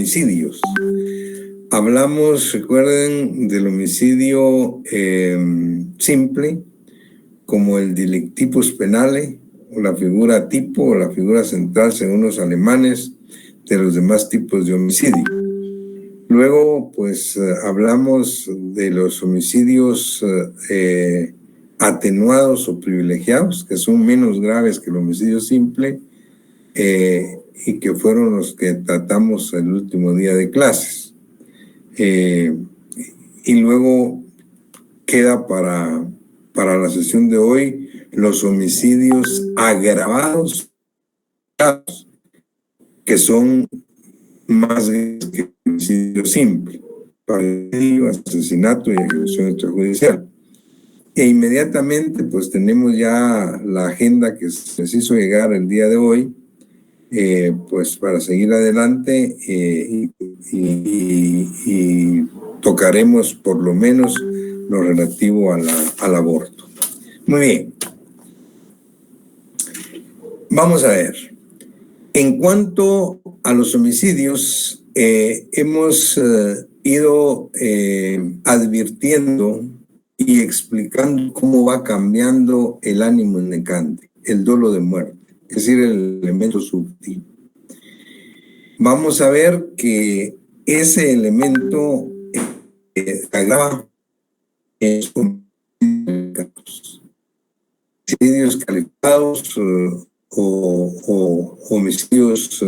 homicidios. Hablamos, recuerden, del homicidio simple, como el delictipus penale, o la figura tipo, o la figura central, según los alemanes, de los demás tipos de homicidio. Luego, pues, hablamos de los homicidios atenuados o privilegiados, que son menos graves que el homicidio simple, y que fueron los que tratamos el último día de clases. Y luego queda para la sesión de hoy los homicidios agravados, que son más graves que el homicidio simple, parricidio, asesinato y ejecución extrajudicial. E inmediatamente pues tenemos ya la agenda que se les hizo llegar el día de hoy, pues para seguir adelante, y tocaremos por lo menos lo relativo al aborto. Muy bien. Vamos a ver. En cuanto a los homicidios, hemos ido advirtiendo y explicando cómo va cambiando el ánimo innegante, el dolo de muerte, es decir, el elemento subjetivo. Vamos a ver que ese elemento agrava homicidios calificados o homicidios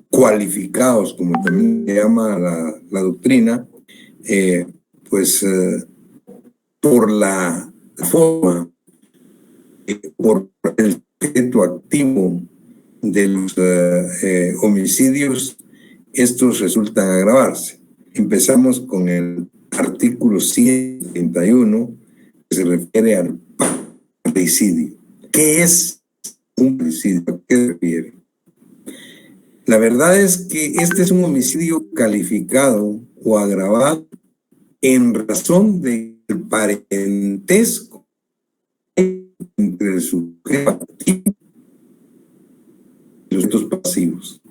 cualificados, como también se llama la doctrina, pues por la forma, por el objeto activo de los homicidios, estos resultan agravarse. Empezamos con el artículo 131, que se refiere al parricidio. ¿Qué es un parricidio? ¿A qué se refiere? La verdad es que este es un homicidio calificado o agravado en razón del parentesco entre el sujeto activo y los sujetos pasivos.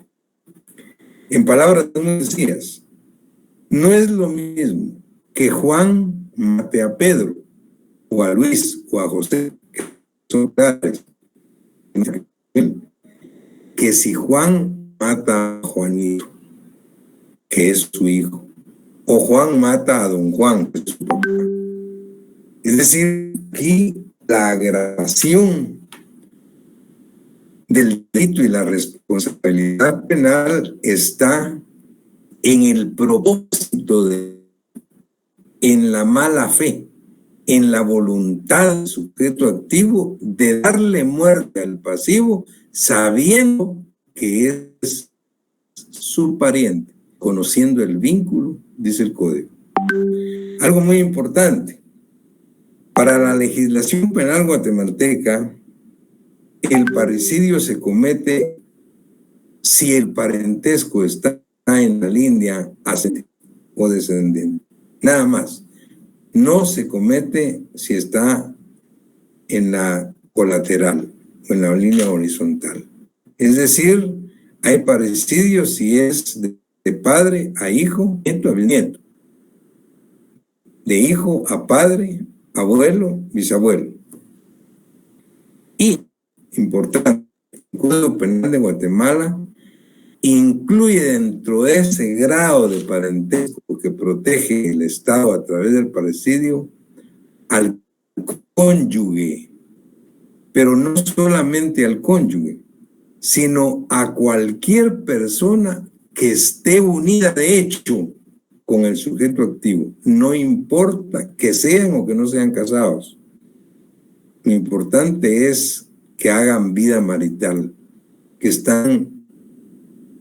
En palabras muy sencillas, no es lo mismo que Juan mate a Pedro, o a Luis, o a José, que son padres, que si Juan mata a Juanito, que es su hijo, o Juan mata a don Juan, que es su papá. Es decir, aquí la agravación del delito y la responsabilidad penal está en el propósito en la mala fe, en la voluntad del sujeto activo de darle muerte al pasivo, sabiendo que es su pariente, conociendo el vínculo, dice el Código. Algo muy importante. Para la legislación penal guatemalteca, el parricidio se comete si el parentesco está en la línea ascendente o descendente. Nada más. No se comete si está en la colateral o en la línea horizontal. Es decir, hay parricidio si es de padre a hijo, nieto a bisnieto. De hijo a padre, abuelo, bisabuelo. Y, importante, el Código Penal de Guatemala incluye dentro de ese grado de parentesco que protege el Estado a través del parricidio al cónyuge, pero no solamente al cónyuge, sino a cualquier persona que esté unida de hecho con el sujeto activo. No importa que sean o que no sean casados. Lo importante es que hagan vida marital, que están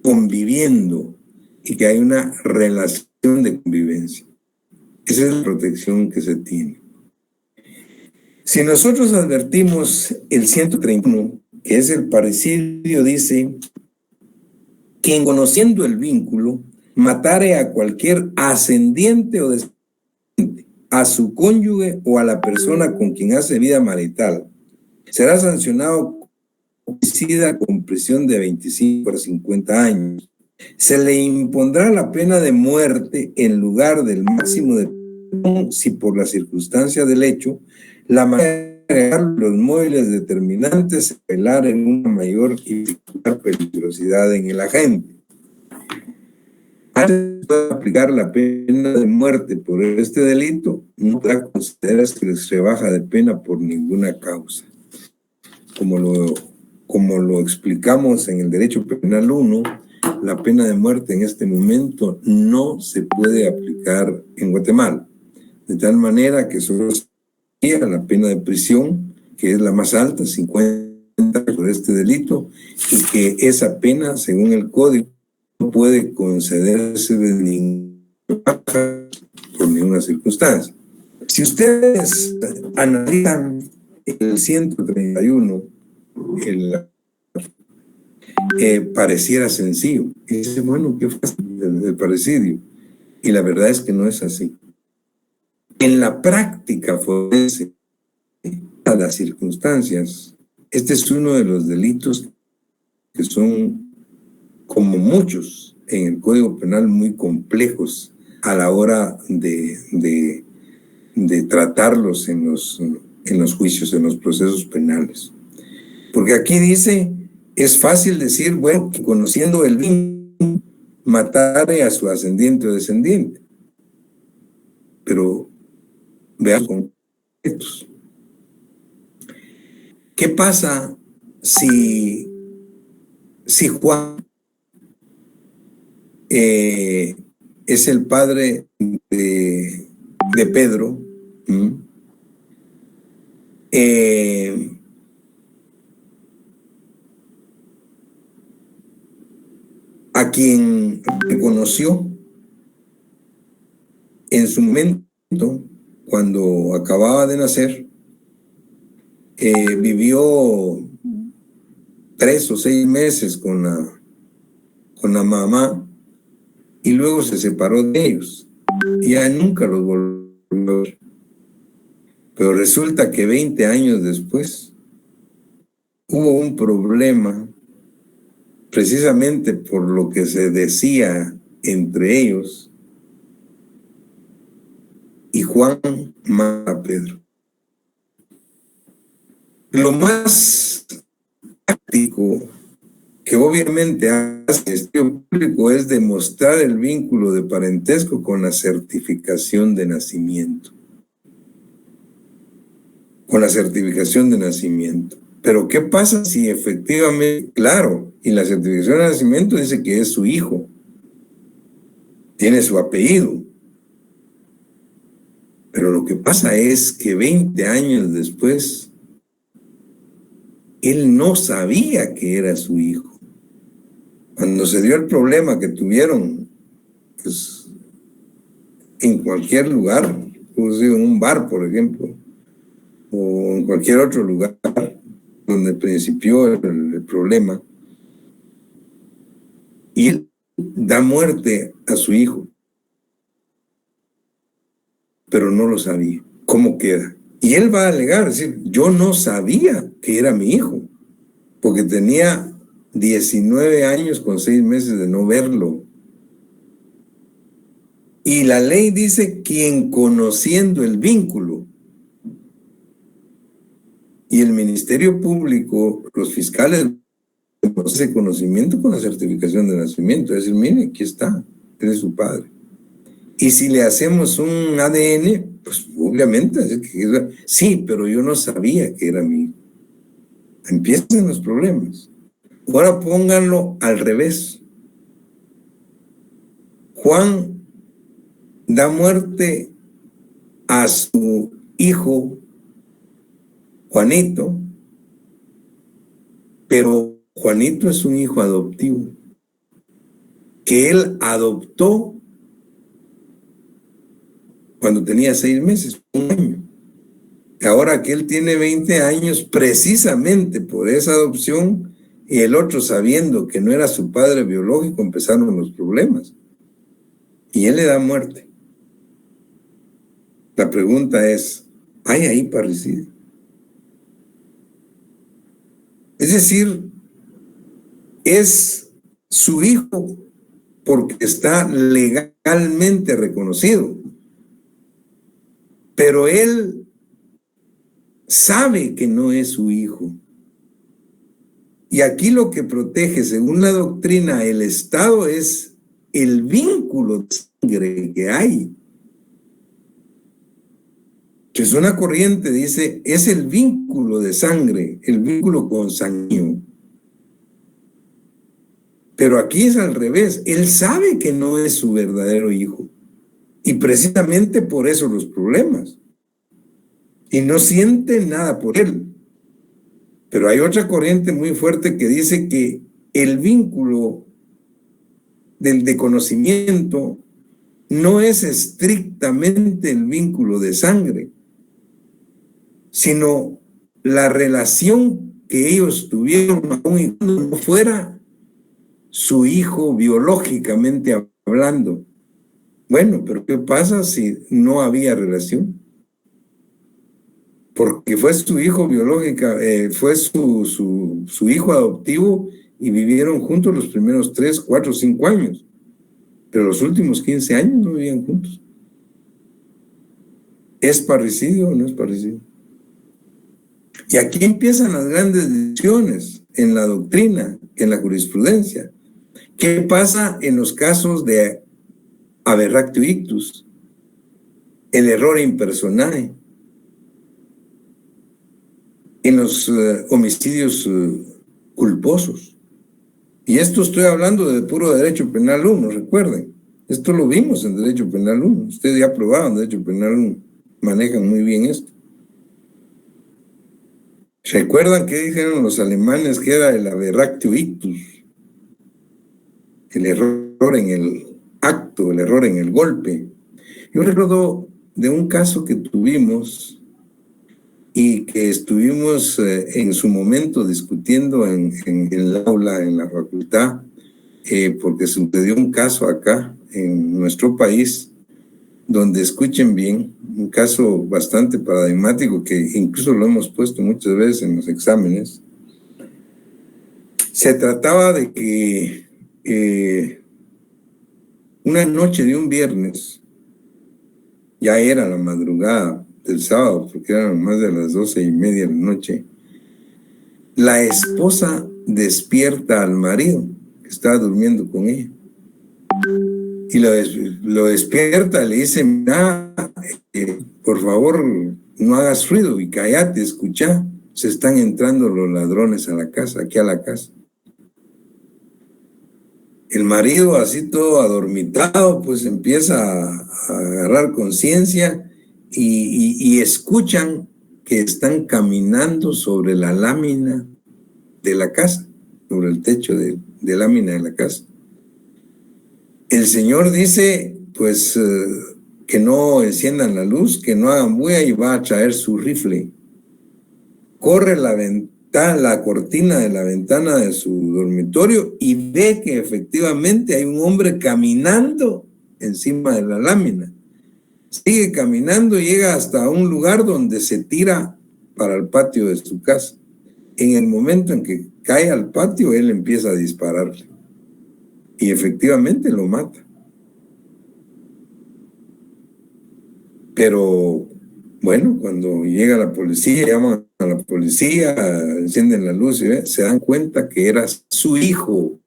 conviviendo y que hay una relación de convivencia. Esa es la protección que se tiene. Si nosotros advertimos el 131, que es el parricidio, dice: quien conociendo el vínculo matare a cualquier ascendiente o descendiente, a su cónyuge o a la persona con quien hace vida marital, será sancionado homicida con prisión de 25 a 50 años. Se le impondrá la pena de muerte en lugar del máximo de prisión si por la circunstancia del hecho la manera de agregar los móviles determinantes se revelar en una mayor y peligrosidad en el agente. Antes de aplicar la pena de muerte por este delito, no podrá considerarse que se rebaja de pena por ninguna causa. Como lo explicamos en el Derecho Penal 1, la pena de muerte en este momento no se puede aplicar en Guatemala. De tal manera que solo sería la pena de prisión, que es la más alta, 50 por este delito, y que esa pena, según el Código, no puede concederse de ninguna por ninguna circunstancia. Si ustedes analizan el 131, pareciera sencillo. Y dice, bueno, qué fácil el parecido. Y la verdad es que no es así. En la práctica forense, a las circunstancias, este es uno de los delitos que son, como muchos en el Código Penal, muy complejos a la hora de tratarlos en los juicios, en los procesos penales. Porque aquí dice, es fácil decir, bueno, que conociendo el vínculo, matare a su ascendiente o descendiente. Pero vean con estos. ¿Qué pasa si Juan es el padre de Pedro? A quien reconoció en su momento, cuando acababa de nacer, vivió 3 o 6 meses con la mamá y luego se separó de ellos. Y ya nunca los volvió a ver. Pero resulta que 20 años después hubo un problema, precisamente por lo que se decía entre ellos, y Juan mata a Pedro. Lo más práctico que obviamente hace el Ministerio Público es demostrar el vínculo de parentesco con la certificación de nacimiento. Con la certificación de nacimiento. Pero ¿qué pasa si efectivamente, claro, y la certificación de nacimiento dice que es su hijo, tiene su apellido? Pero lo que pasa es que 20 años después, él no sabía que era su hijo. Cuando se dio el problema que tuvieron, pues, en cualquier lugar, en un bar, por ejemplo, o en cualquier otro lugar donde principió el problema, y él da muerte a su hijo, pero no lo sabía. ¿Cómo queda? Y él va a alegar, decir, yo no sabía que era mi hijo, porque tenía 19 años con 6 meses de no verlo. Y la ley dice, quien conociendo el vínculo. Y el Ministerio Público, los fiscales, ese conocimiento con la certificación de nacimiento. Es decir, mire, aquí está, él es su padre. Y si le hacemos un ADN, pues obviamente, sí, pero yo no sabía que era mi hijo. Empiezan los problemas. Ahora pónganlo al revés. Juan da muerte a su hijo Juanito, pero Juanito es un hijo adoptivo que él adoptó cuando tenía 6 meses, 1 año. Ahora que él tiene 20 años, precisamente por esa adopción, y el otro sabiendo que no era su padre biológico, empezaron los problemas. Y él le da muerte. La pregunta es, ¿hay ahí parricidio? Es decir, es su hijo porque está legalmente reconocido. Pero él sabe que no es su hijo. Y aquí lo que protege, según la doctrina, el Estado es el vínculo de sangre que hay. Que es una corriente, dice, es el vínculo de sangre, el vínculo consanguíneo. Pero aquí es al revés. Él sabe que no es su verdadero hijo. Y precisamente por eso los problemas. Y no siente nada por él. Pero hay otra corriente muy fuerte que dice que el vínculo de conocimiento no es estrictamente el vínculo de sangre, sino la relación que ellos tuvieron aún y cuando no fuera su hijo biológicamente hablando. Bueno, pero ¿qué pasa si no había relación? Porque fue su hijo biológico, fue su hijo adoptivo y vivieron juntos los primeros 3, 4, 5 años. Pero los últimos 15 años no vivían juntos. ¿Es parricidio o no es parricidio? Y aquí empiezan las grandes discusiones en la doctrina, en la jurisprudencia. ¿Qué pasa en los casos de aberractio ictus? El error impersonale. En los homicidios culposos. Y esto estoy hablando de puro derecho penal 1, recuerden. Esto lo vimos en derecho penal 1. Ustedes ya probaron derecho penal 1. Manejan muy bien esto. ¿Recuerdan qué dijeron los alemanes que era el aberractio ictus? El error en el acto, el error en el golpe. Yo recuerdo de un caso que tuvimos y que estuvimos en su momento discutiendo en el aula, en la facultad, porque sucedió un caso acá en nuestro país, donde, escuchen bien, un caso bastante paradigmático que incluso lo hemos puesto muchas veces en los exámenes. Se trataba de que una noche de un viernes, ya era la madrugada del sábado, porque eran más de las 12:30 de la noche, la esposa despierta al marido que estaba durmiendo con ella y lo despierta, le dice: mira, por favor no hagas ruido y cállate, escucha, se están entrando los ladrones a la casa, aquí a la casa. El marido, así todo adormitado, pues empieza a agarrar conciencia y escuchan que están caminando sobre la lámina de la casa, sobre el techo de lámina de la casa. El señor dice, pues, que no enciendan la luz, que no hagan bulla, y va a traer su rifle. Corre la cortina de la ventana de su dormitorio y ve que efectivamente hay un hombre caminando encima de la lámina. Sigue caminando y llega hasta un lugar donde se tira para el patio de su casa. En el momento en que cae al patio, él empieza a dispararle. Y efectivamente lo mata. Pero bueno, cuando llega la policía, llaman a la policía, encienden la luz y se dan cuenta que era su hijo.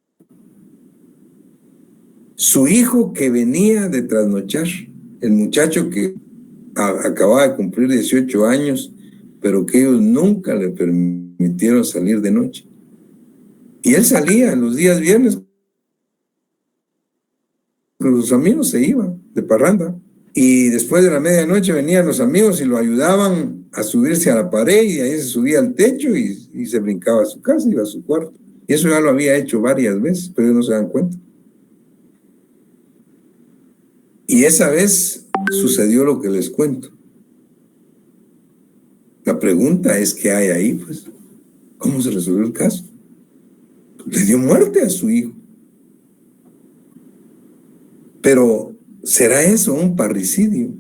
Su hijo que venía de trasnochar. El muchacho que acababa de cumplir 18 años, pero que ellos nunca le permitieron salir de noche. Y él salía los días viernes con sus amigos, se iba de parranda. Y después de la medianoche venían los amigos y lo ayudaban a subirse a la pared, y ahí se subía al techo y se brincaba a su casa, iba a su cuarto. Y eso ya lo había hecho varias veces, pero ellos no se dan cuenta. Y esa vez sucedió lo que les cuento. La pregunta es: ¿qué hay ahí? Pues, ¿cómo se resolvió el caso? Le dio muerte a su hijo. Pero, ¿será eso un parricidio?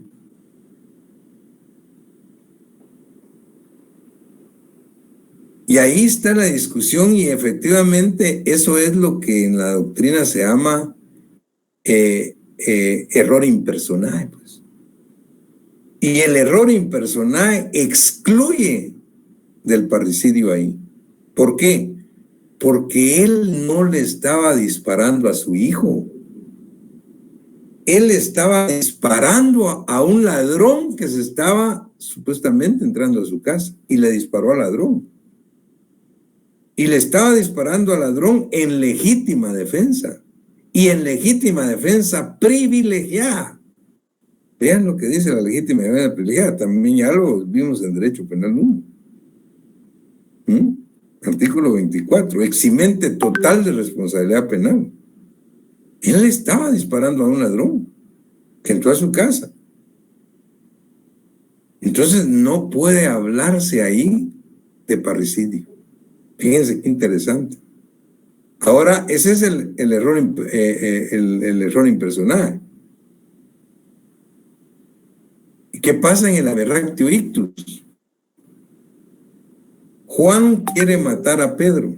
Y ahí está la discusión y efectivamente eso es lo que en la doctrina se llama error impersonal. Pues. Y el error impersonal excluye del parricidio ahí. ¿Por qué? Porque él no le estaba disparando a su hijo. Él estaba disparando a un ladrón que se estaba supuestamente entrando a su casa y le disparó al ladrón. Y le estaba disparando al ladrón en legítima defensa. Y en legítima defensa privilegiada. Vean lo que dice la legítima defensa privilegiada. También ya lo vimos en Derecho Penal 1. Artículo 24. Eximente total de responsabilidad penal. Él estaba disparando a un ladrón que entró a su casa. Entonces no puede hablarse ahí de parricidio. Fíjense qué interesante. Ahora, ese es el error, el error impersonal. ¿Y qué pasa en el aberractio ictus? Juan quiere matar a Pedro.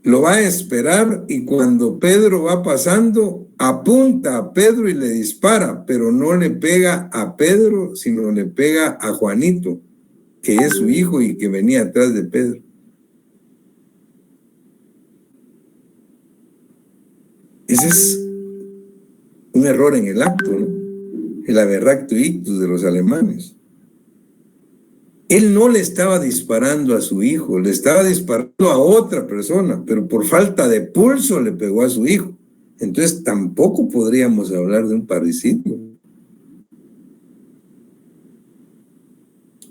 Lo va a esperar y cuando Pedro va pasando, apunta a Pedro y le dispara, pero no le pega a Pedro, sino le pega a Juanito, que es su hijo y que venía atrás de Pedro. Ese es un error en el acto, ¿no? El aberractio ictus de los alemanes. Él no le estaba disparando a su hijo, le estaba disparando a otra persona, pero por falta de pulso le pegó a su hijo. Entonces tampoco podríamos hablar de un parricidio.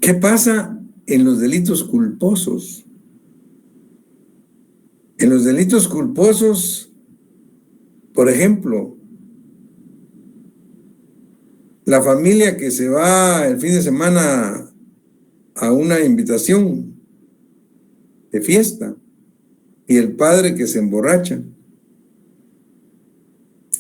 ¿Qué pasa en los delitos culposos? En los delitos culposos, por ejemplo, la familia que se va el fin de semana a una invitación de fiesta y el padre que se emborracha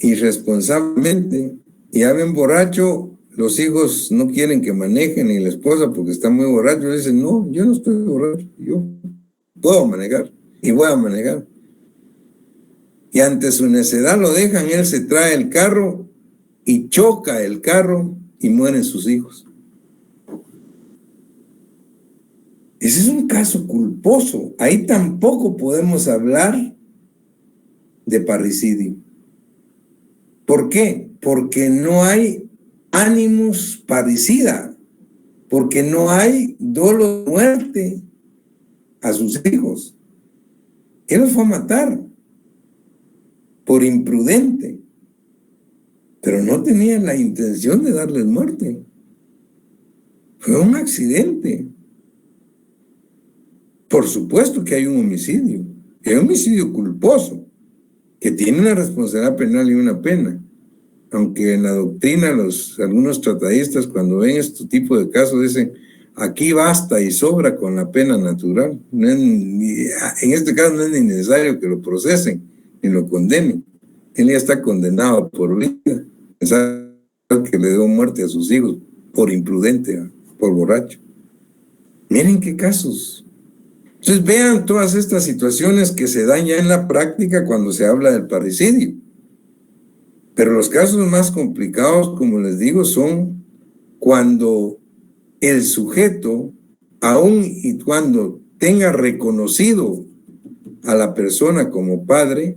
irresponsablemente y habla borracho, los hijos no quieren que manejen ni la esposa porque está muy borracho, le dicen, no, yo no estoy borracho, yo puedo manejar y voy a manejar. Y ante su necedad lo dejan, él se trae el carro y choca el carro y mueren sus hijos. Ese es un caso culposo. Ahí tampoco podemos hablar de parricidio. ¿Por qué? Porque no hay ánimos parricida, porque no hay dolo de muerte a sus hijos. Él los fue a matar por imprudente, pero no tenía la intención de darles muerte. Fue un accidente. Por supuesto que hay un homicidio, hay un homicidio culposo, que tiene una responsabilidad penal y una pena. Aunque en la doctrina algunos tratadistas cuando ven este tipo de casos dicen, aquí basta y sobra con la pena natural. No es en este caso no es ni necesario que lo procesen ni lo condenen. Él ya está condenado por vida. Pensar que le dio muerte a sus hijos por imprudente, por borracho. Miren qué casos. Entonces vean todas estas situaciones que se dan ya en la práctica cuando se habla del parricidio. Pero los casos más complicados, como les digo, son cuando el sujeto, aun y cuando tenga reconocido a la persona como padre,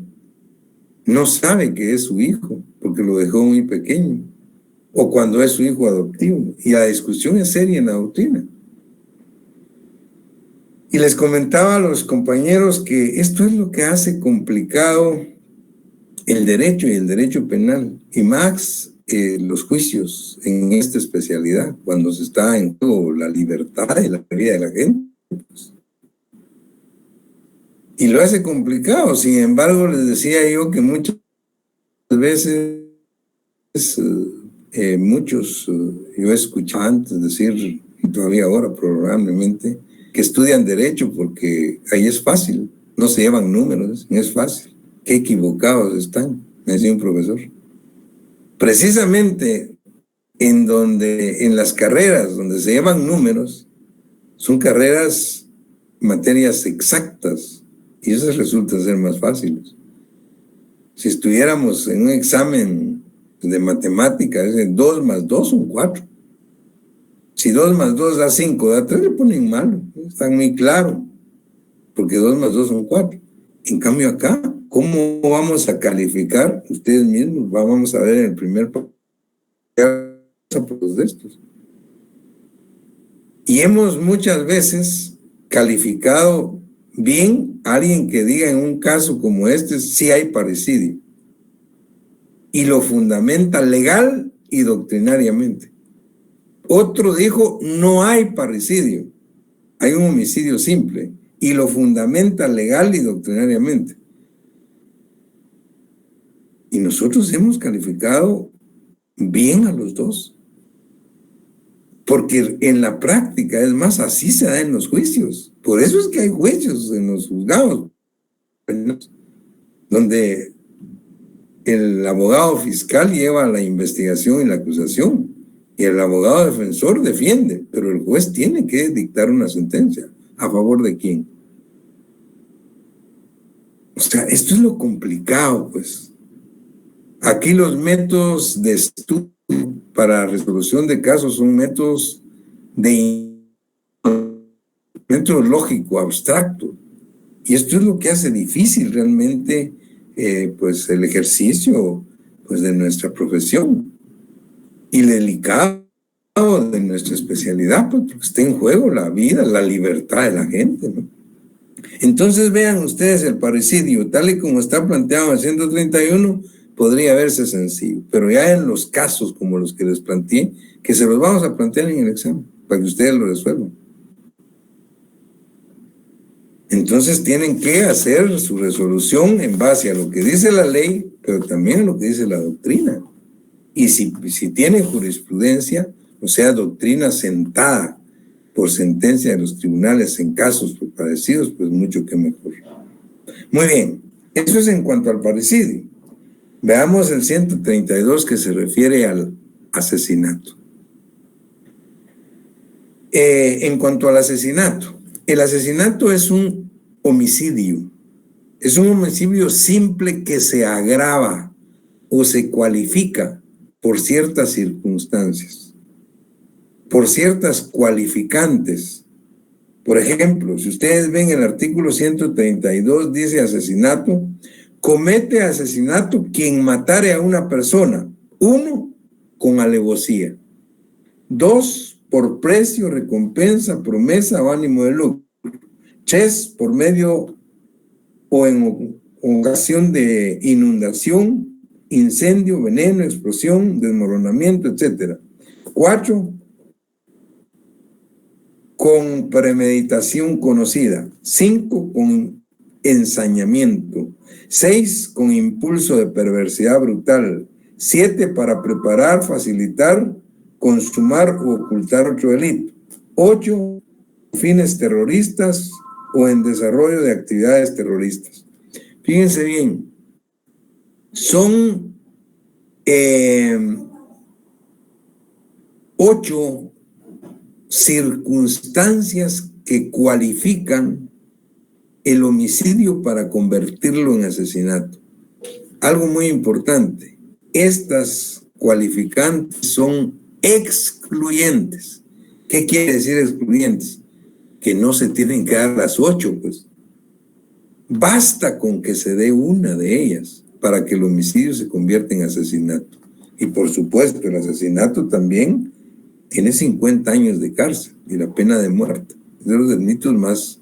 no sabe que es su hijo, porque lo dejó muy pequeño, o cuando es su hijo adoptivo. Y la discusión es seria en la doctrina. Y les comentaba a los compañeros que esto es lo que hace complicado el derecho y el derecho penal, y más los juicios en esta especialidad, cuando se está en juego la libertad y la vida de la gente. Pues. Y lo hace complicado. Sin embargo, les decía yo que muchas veces, yo he escuchado antes decir, y todavía ahora probablemente, que estudian derecho porque ahí es fácil, no se llevan números, es fácil. Qué equivocados están, me decía un profesor. Precisamente en las carreras donde se llevan números, Son carreras, materias exactas, y esas resultan ser más fáciles. Si estuviéramos en un examen de matemáticas, 2 más 2 son 4. Si 2 más 2 da 5, da 3, le ponen malo. Está muy claro, porque 2 más 2 son 4. En cambio acá, ¿cómo vamos a calificar? Ustedes mismos vamos a ver en el primer de estos. Y hemos muchas veces calificado bien a alguien que diga en un caso como este, sí hay parricidio. Y lo fundamenta legal y doctrinariamente. Otro dijo, no hay parricidio, hay un homicidio simple. Y lo fundamenta legal y doctrinariamente. Y nosotros hemos calificado bien a los dos. Porque en la práctica, es más, así se da en los juicios. Por eso es que hay juicios en los juzgados, donde el abogado fiscal lleva la investigación y la acusación, y el abogado defensor defiende, pero el juez tiene que dictar una sentencia. ¿A favor de quién? O sea, esto es lo complicado, pues. Aquí los métodos de estudio para resolución de casos son métodos lógico, abstracto. Y esto es lo que hace difícil realmente pues el ejercicio pues, de nuestra profesión. Y delicado de nuestra especialidad, pues, porque está en juego la vida, la libertad de la gente, ¿no? Entonces vean ustedes el parricidio, tal y como está planteado en 131, podría verse sencillo, pero ya en los casos como los que les planteé, que se los vamos a plantear en el examen, para que ustedes lo resuelvan. Entonces tienen que hacer su resolución en base a lo que dice la ley, pero también a lo que dice la doctrina. Y si tienen jurisprudencia, o sea, doctrina sentada por sentencia de los tribunales en casos parecidos, pues mucho que mejor. Muy bien, eso es en cuanto al parricidio. Veamos el 132 que se refiere al asesinato. En cuanto al asesinato, el asesinato es un homicidio. Es un homicidio simple que se agrava o se cualifica por ciertas circunstancias, por ciertas cualificantes. Por ejemplo, si ustedes ven el artículo 132, dice asesinato, comete asesinato quien matare a una persona, 1, con alevosía, 2, por precio, recompensa, promesa o ánimo de lucro, 3, por medio o en ocasión de inundación, incendio, veneno, explosión, desmoronamiento, etc. 4, con premeditación conocida. 5, con ensañamiento. 6, con impulso de perversidad brutal. 7, para preparar, facilitar, consumar u ocultar otro delito. 8, fines terroristas o en desarrollo de actividades terroristas. Fíjense bien, son 8 circunstancias que cualifican el homicidio para convertirlo en asesinato. Algo muy importante, estas cualificantes son excluyentes. ¿Qué quiere decir excluyentes? Que no se tienen que dar las 8, pues. Basta con que se dé una de ellas para que el homicidio se convierta en asesinato. Y por supuesto, el asesinato también tiene 50 años de cárcel y la pena de muerte. Es de los delitos más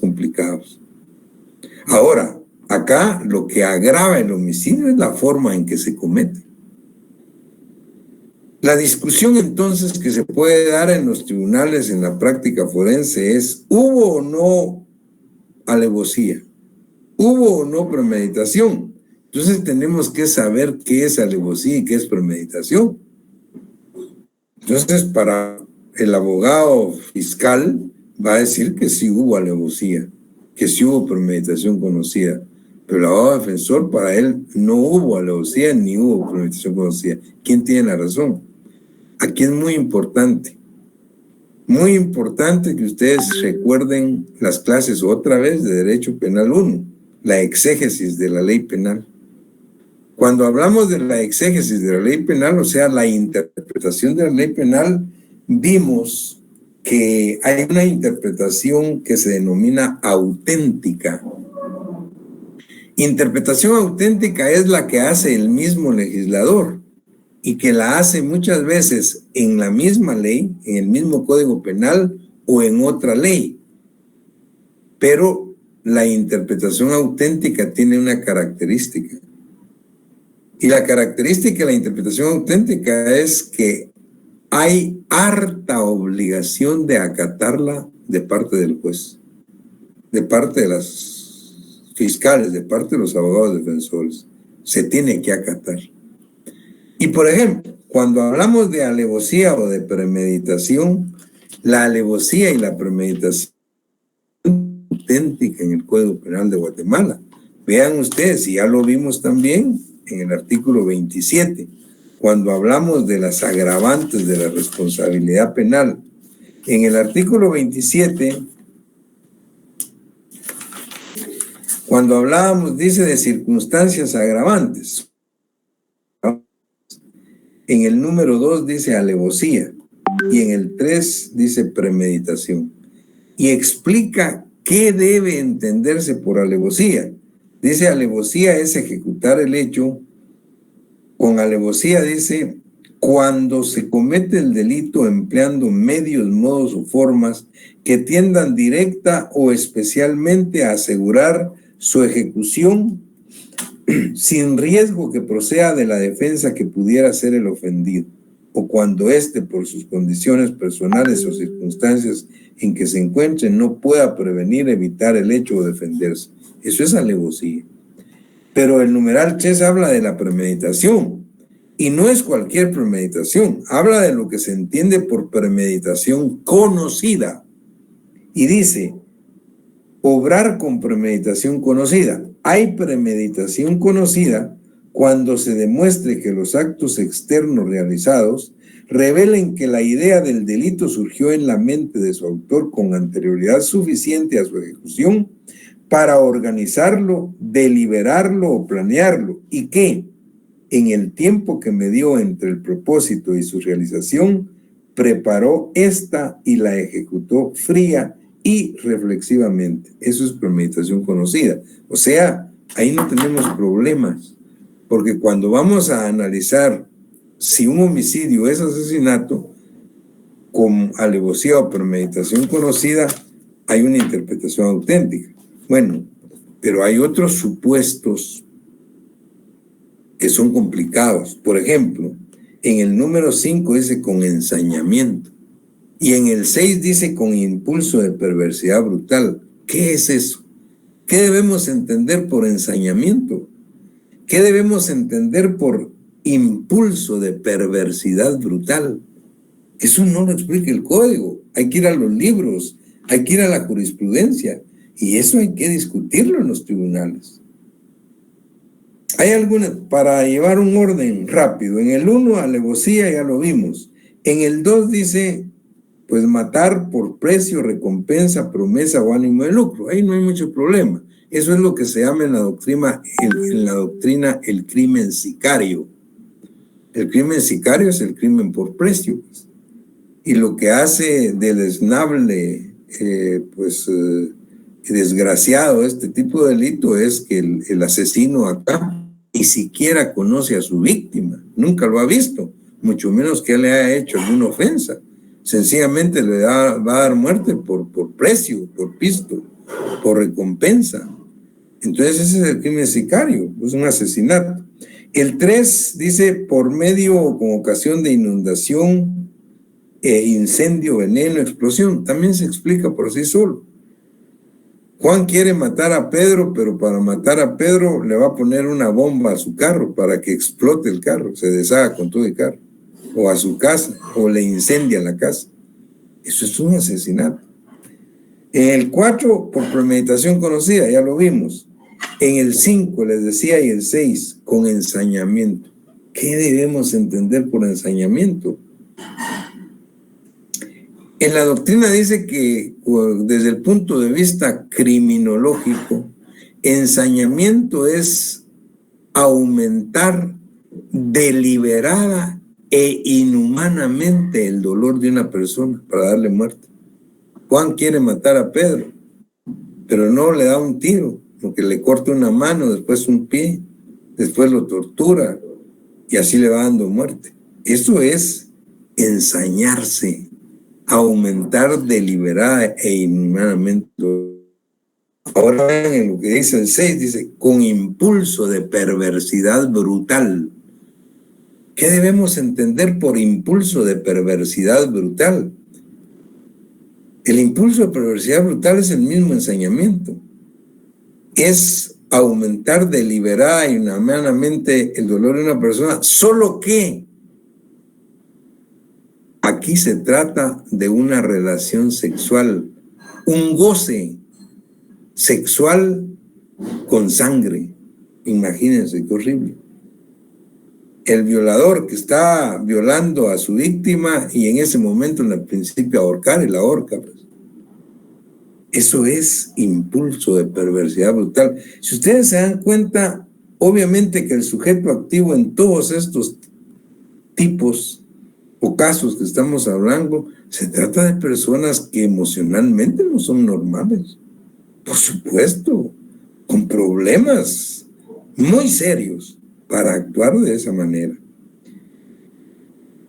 complicados. Ahora, acá lo que agrava el homicidio es la forma en que se comete. La discusión entonces que se puede dar en los tribunales en la práctica forense es: ¿hubo o no alevosía? ¿Hubo o no premeditación? Entonces tenemos que saber qué es alevosía y qué es premeditación. Entonces, para el abogado fiscal va a decir que sí hubo alevosía, que sí hubo premeditación conocida, pero el abogado defensor, para él, no hubo alevosía ni hubo premeditación conocida. ¿Quién tiene la razón? Aquí es muy importante. Muy importante que ustedes recuerden las clases otra vez de Derecho Penal 1, la exégesis de la ley penal. Cuando hablamos de la exégesis de la ley penal, o sea, la interpretación de la ley penal, vimos que hay una interpretación que se denomina auténtica. Interpretación auténtica es la que hace el mismo legislador y que la hace muchas veces en la misma ley, en el mismo Código Penal o en otra ley. Pero la interpretación auténtica tiene una característica. Y la característica de la interpretación auténtica es que hay harta obligación de acatarla de parte del juez, de parte de las fiscales, de parte de los abogados defensores. Se tiene que acatar. Y por ejemplo, cuando hablamos de alevosía o de premeditación, la alevosía y la premeditación auténtica en el Código Penal de Guatemala. Vean ustedes, y ya lo vimos también en el artículo 27, cuando hablamos de las agravantes de la responsabilidad penal. En el artículo 27, cuando hablábamos, dice, de circunstancias agravantes. En el número 2 dice alevosía y en el 3 dice premeditación. Y explica qué debe entenderse por alevosía. Dice, alevosía es ejecutar el hecho. Con alevosía dice, cuando se comete el delito empleando medios, modos o formas que tiendan directa o especialmente a asegurar su ejecución sin riesgo que proceda de la defensa que pudiera ser el ofendido, o cuando éste, por sus condiciones personales o circunstancias en que se encuentre, no pueda prevenir, evitar el hecho o defenderse. Eso es alevosía. Pero el numeral 3 habla de la premeditación, y no es cualquier premeditación, habla de lo que se entiende por premeditación conocida, y dice, obrar con premeditación conocida. Hay premeditación conocida cuando se demuestre que los actos externos realizados revelen que la idea del delito surgió en la mente de su autor con anterioridad suficiente a su ejecución para organizarlo, deliberarlo o planearlo, y que, en el tiempo que medió entre el propósito y su realización, preparó esta y la ejecutó fría y reflexivamente. Eso es premeditación conocida. O sea, ahí no tenemos problemas, porque cuando vamos a analizar si un homicidio es asesinato, con alevosía o premeditación conocida, hay una interpretación auténtica. Bueno, pero hay otros supuestos que son complicados. Por ejemplo, en el número 5 dice con ensañamiento. Y en el 6 dice con impulso de perversidad brutal. ¿Qué es eso? ¿Qué debemos entender por ensañamiento? ¿Qué debemos entender por impulso de perversidad brutal? Eso no lo explica el código. Hay que ir a los libros, hay que ir a la jurisprudencia, y eso hay que discutirlo en los tribunales. Hay algunas, para llevar un orden rápido. En el 1, alevosía, ya lo vimos. En el 2 dice, pues matar por precio, recompensa, promesa o ánimo de lucro. Ahí no hay mucho problema. Eso es lo que se llama en la doctrina el crimen sicario. El crimen sicario es el crimen por precio. Y lo que hace deleznable, desgraciado este tipo de delito es que el asesino acá ni siquiera conoce a su víctima, nunca lo ha visto, mucho menos que le haya hecho alguna ofensa. Sencillamente le va a dar muerte por precio, por pisto, por recompensa. Entonces ese es el crimen sicario, es un asesinato. El 3 dice por medio o con ocasión de inundación, incendio, veneno, explosión. También se explica por sí solo. Juan quiere matar a Pedro, pero para matar a Pedro le va a poner una bomba a su carro para que explote el carro, se deshaga con todo el carro, o a su casa, o le incendia la casa. Eso es un asesinato. En el 4, por premeditación conocida, ya lo vimos. En el 5, les decía, y el 6, con ensañamiento. ¿Qué debemos entender por ensañamiento? En la doctrina dice que desde el punto de vista criminológico, ensañamiento es aumentar deliberada e inhumanamente el dolor de una persona para darle muerte. Juan quiere matar a Pedro, pero no le da un tiro, porque le corta una mano, después un pie, después lo tortura y así le va dando muerte. Eso es ensañarse, aumentar deliberada e inhumanamente. Ahora vean en lo que dice el 6, dice, con impulso de perversidad brutal. ¿Qué debemos entender por impulso de perversidad brutal? El impulso de perversidad brutal es el mismo ensañamiento. Es aumentar deliberada y inhumanamente el dolor de una persona, solo que aquí se trata de una relación sexual, un goce sexual con sangre. Imagínense qué horrible. El violador que está violando a su víctima y en ese momento en el principio ahorcar y la ahorca. Pues. Eso es impulso de perversidad brutal. Si ustedes se dan cuenta, obviamente que el sujeto activo en todos estos tipos o casos que estamos hablando, se trata de personas que emocionalmente no son normales. Por supuesto, con problemas muy serios para actuar de esa manera.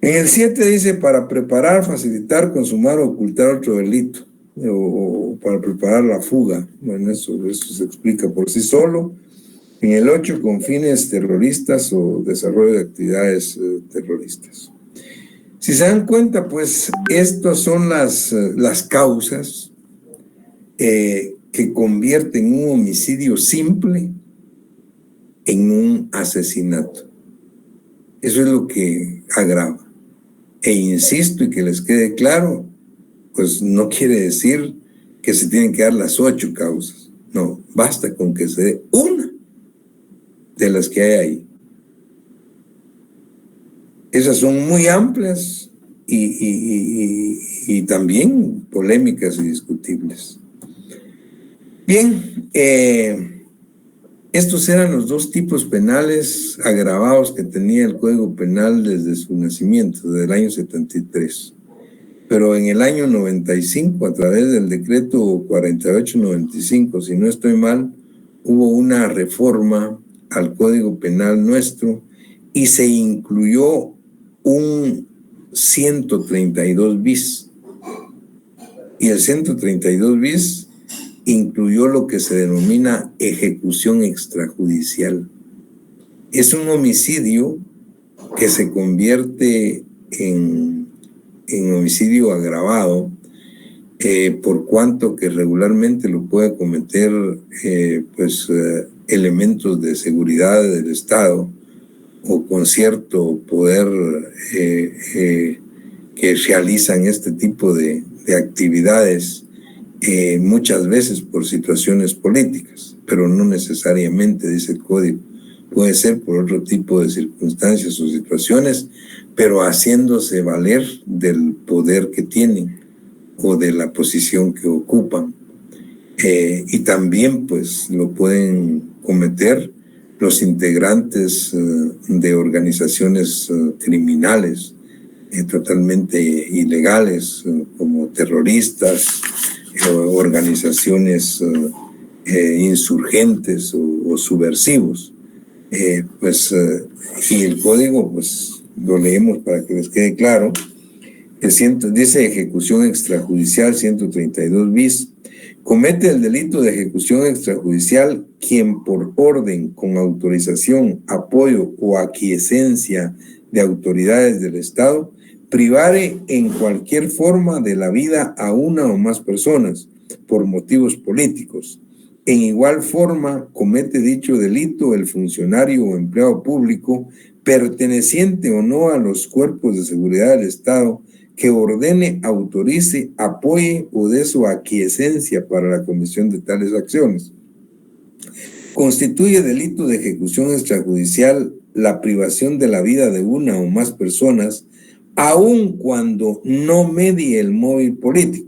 En el 7 dice para preparar, facilitar, consumar o ocultar otro delito o para preparar la fuga. Bueno, eso se explica por sí solo. En el 8 con fines terroristas o desarrollo de actividades terroristas. Si se dan cuenta, pues estas son las causas que convierten un homicidio simple en un asesinato. Eso es lo que agrava. E insisto y que les quede claro, pues no quiere decir que se tienen que dar las 8 causas. No, basta con que se dé una de las que hay ahí. Esas son muy amplias y también polémicas y discutibles. Bien, estos eran los 2 tipos penales agravados que tenía el Código Penal desde su nacimiento, desde el año 73. Pero en el año 95, a través del decreto 4895, si no estoy mal, hubo una reforma al Código Penal nuestro y se incluyó un 132 bis. Y el 132 bis incluyó lo que se denomina ejecución extrajudicial. Es un homicidio que se convierte en homicidio agravado por cuanto que regularmente lo puede cometer elementos de seguridad del Estado o con cierto poder que realizan este tipo de actividades muchas veces por situaciones políticas, pero no necesariamente, dice el código. Puede ser por otro tipo de circunstancias o situaciones, pero haciéndose valer del poder que tienen o de la posición que ocupan. Y también pues lo pueden cometer los integrantes de organizaciones criminales totalmente ilegales, como terroristas, organizaciones insurgentes o subversivos. Y el código, pues lo leemos para que les quede claro. Dice ejecución extrajudicial 132 bis. Comete el delito de ejecución extrajudicial quien por orden, con autorización, apoyo o aquiescencia de autoridades del Estado privare en cualquier forma de la vida a una o más personas por motivos políticos. En igual forma comete dicho delito el funcionario o empleado público perteneciente o no a los cuerpos de seguridad del Estado que ordene, autorice, apoye o dé su aquiescencia para la comisión de tales acciones. Constituye delito de ejecución extrajudicial la privación de la vida de una o más personas aun cuando no medie el móvil político,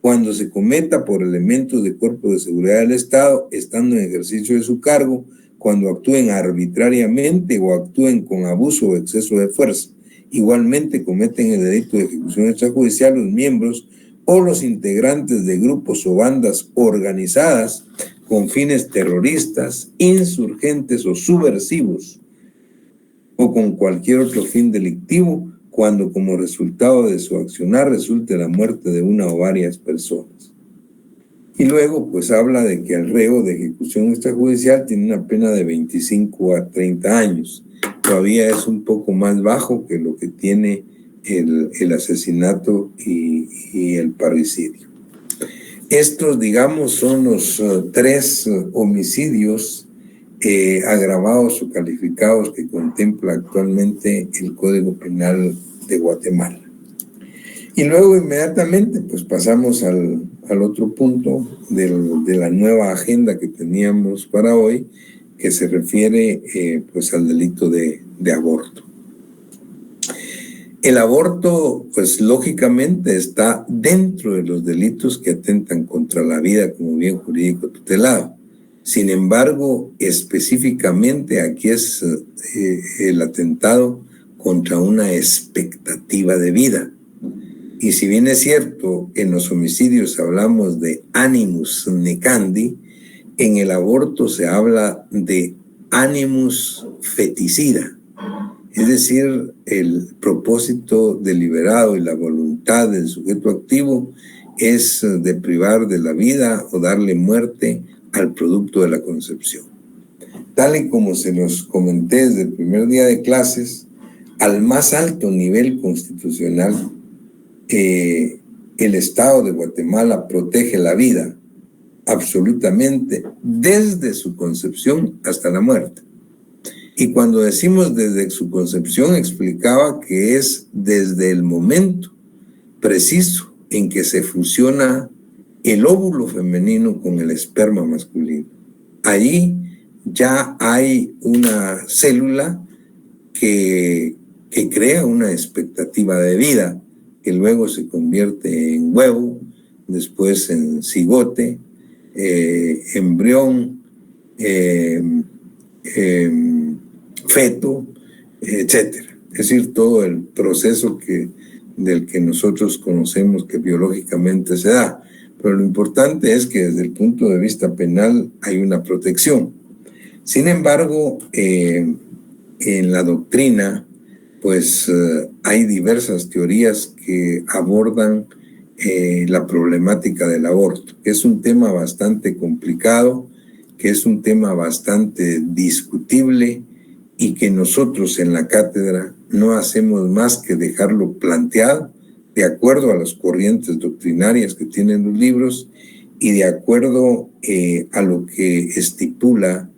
cuando se cometa por elementos de cuerpo de seguridad del Estado, estando en ejercicio de su cargo, cuando actúen arbitrariamente o actúen con abuso o exceso de fuerza. Igualmente cometen el delito de ejecución extrajudicial los miembros o los integrantes de grupos o bandas organizadas con fines terroristas, insurgentes o subversivos, o con cualquier otro fin delictivo, cuando como resultado de su accionar resulte la muerte de una o varias personas. Y luego pues habla de que el reo de ejecución extrajudicial tiene una pena de 25 a 30 años. Todavía es un poco más bajo que lo que tiene el asesinato y el parricidio. Estos, digamos, son los tres homicidios agravados o calificados que contempla actualmente el Código Penal de Guatemala. Y luego inmediatamente pues pasamos al otro punto de la nueva agenda que teníamos para hoy, que se refiere pues al delito de aborto. El aborto pues lógicamente está dentro de los delitos que atentan contra la vida como bien jurídico tutelado. Sin embargo, específicamente aquí es el atentado contra una expectativa de vida. Y si bien es cierto, en los homicidios hablamos de animus necandi, en el aborto se habla de animus feticida. Es decir, el propósito deliberado y la voluntad del sujeto activo es de privar de la vida o darle muerte al producto de la concepción. Tal y como se los comenté desde el primer día de clases, al más alto nivel constitucional, el Estado de Guatemala protege la vida absolutamente desde su concepción hasta la muerte. Y cuando decimos desde su concepción, explicaba que es desde el momento preciso en que se fusiona el óvulo femenino con el esperma masculino. Ahí ya hay una célula que crea una expectativa de vida, que luego se convierte en huevo, después en cigote, embrión, feto, etcétera. Es decir, todo el proceso del que nosotros conocemos que biológicamente se da. Pero lo importante es que desde el punto de vista penal hay una protección. Sin embargo, en la doctrina, pues hay diversas teorías que abordan la problemática del aborto, que es un tema bastante complicado, que es un tema bastante discutible y que nosotros en la cátedra no hacemos más que dejarlo planteado de acuerdo a las corrientes doctrinarias que tienen los libros y de acuerdo a lo que estipula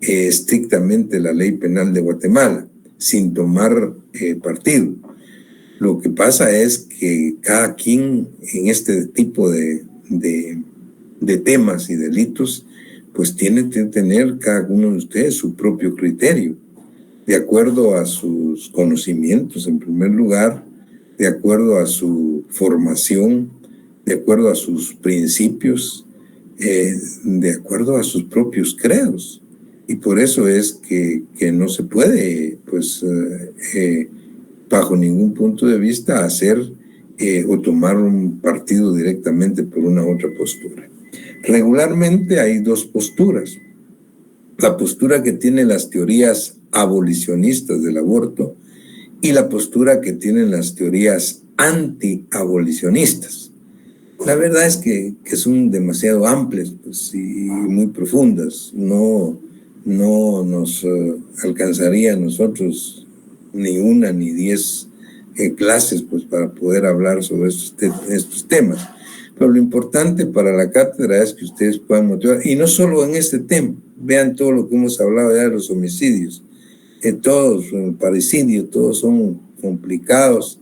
estrictamente la ley penal de Guatemala, sin tomar partido. Lo que pasa es que cada quien en este tipo de temas y delitos, pues tiene que tener cada uno de ustedes su propio criterio, de acuerdo a sus conocimientos en primer lugar, de acuerdo a su formación, de acuerdo a sus principios, de acuerdo a sus propios credos. Y por eso es que no se puede, pues, bajo ningún punto de vista hacer o tomar un partido directamente por una u otra postura. Regularmente hay dos posturas. La postura que tienen las teorías abolicionistas del aborto y la postura que tienen las teorías anti-abolicionistas. La verdad es que son demasiado amplias pues, y muy profundas. No nos alcanzaría a nosotros ni una ni 10 clases pues, para poder hablar sobre estos temas. Pero lo importante para la cátedra es que ustedes puedan motivar, y no solo en este tema, vean todo lo que hemos hablado ya de los homicidios, todos, el parricidio, todos son complicados,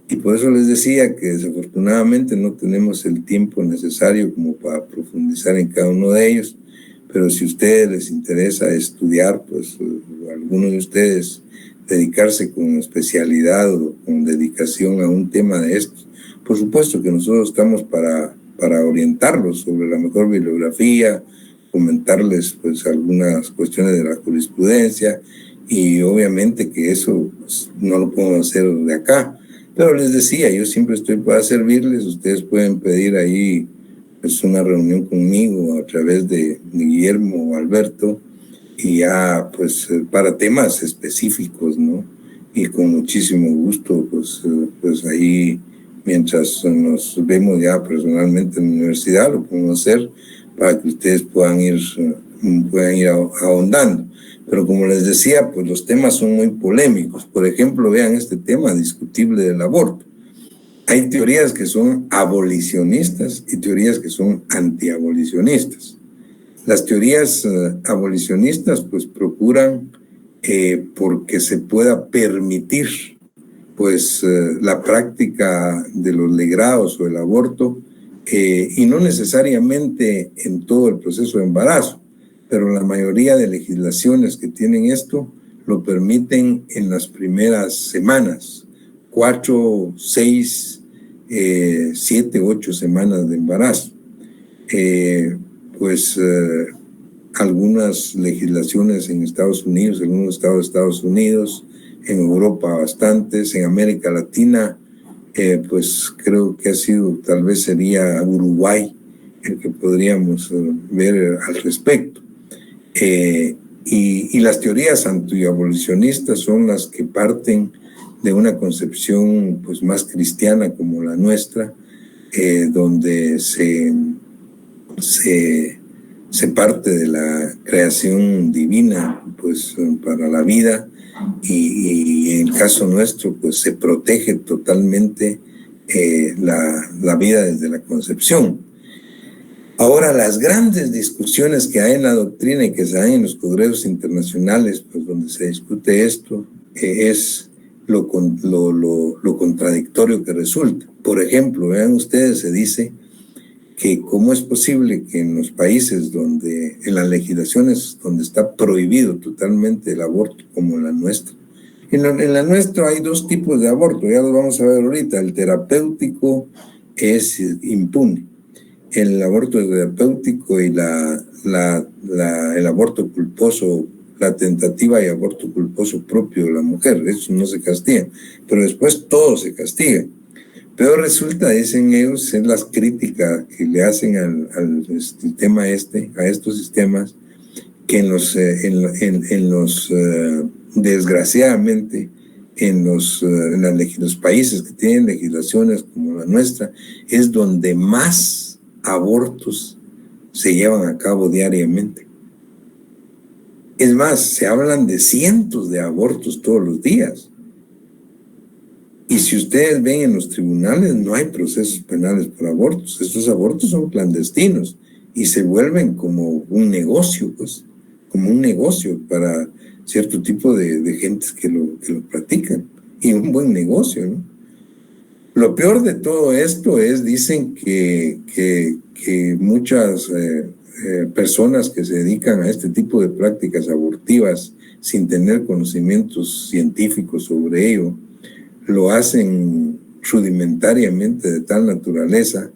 y por eso les decía que desafortunadamente no tenemos el tiempo necesario como para profundizar en cada uno de ellos, pero si a ustedes les interesa estudiar, pues alguno de ustedes dedicarse con especialidad o con dedicación a un tema de estos. Por supuesto que nosotros estamos para orientarlos sobre la mejor bibliografía, comentarles pues algunas cuestiones de la jurisprudencia, y obviamente que eso pues, no lo podemos hacer de acá. Pero les decía, yo siempre estoy para servirles. Ustedes pueden pedir ahí pues una reunión conmigo a través de Guillermo o Alberto, y ya pues para temas específicos, ¿no? Y con muchísimo gusto, pues ahí, mientras nos vemos ya personalmente en la universidad, lo podemos hacer para que ustedes puedan ir ahondando. Pero como les decía, pues los temas son muy polémicos. Por ejemplo, vean este tema discutible del aborto. Hay teorías que son abolicionistas y teorías que son antiabolicionistas. Las teorías abolicionistas pues procuran porque se pueda permitir pues la práctica de los legrados o el aborto, y no necesariamente en todo el proceso de embarazo, pero la mayoría de legislaciones que tienen esto lo permiten en las primeras semanas, 4, 6, 7, 8 semanas de embarazo. Algunas legislaciones en Estados Unidos, en algunos estados de Estados Unidos, en Europa bastantes, en América Latina, pues creo que tal vez sería Uruguay el que podríamos ver al respecto. Y las teorías antiabolicionistas son las que parten de una concepción pues más cristiana como la nuestra, donde se parte de la creación divina pues para la vida, y en el caso nuestro pues se protege totalmente la vida desde la concepción. Ahora, las grandes discusiones que hay en la doctrina y que se dan en los congresos internacionales, pues donde se discute esto, es lo contradictorio que resulta. Por ejemplo, vean ustedes, se dice que cómo es posible que en los países donde, en las legislaciones donde está prohibido totalmente el aborto, como en la nuestra. En la nuestra hay dos tipos de aborto, ya los vamos a ver ahorita. El terapéutico es impune. El aborto terapéutico y el aborto culposo, la tentativa y aborto culposo propio de la mujer, eso no se castiga, pero después todo se castiga. Pero resulta, dicen ellos, ser las críticas que le hacen al sistema a estos sistemas, que desgraciadamente, en los países que tienen legislaciones como la nuestra, es donde más abortos se llevan a cabo diariamente. Es más, se hablan de cientos de abortos todos los días. Y si ustedes ven en los tribunales, no hay procesos penales por abortos. Estos abortos son clandestinos y se vuelven como un negocio, pues, como un negocio para cierto tipo de gentes que lo practican. Y un buen negocio, ¿no? Lo peor de todo esto es, dicen que muchas personas que se dedican a este tipo de prácticas abortivas sin tener conocimientos científicos sobre ello, lo hacen rudimentariamente de tal naturaleza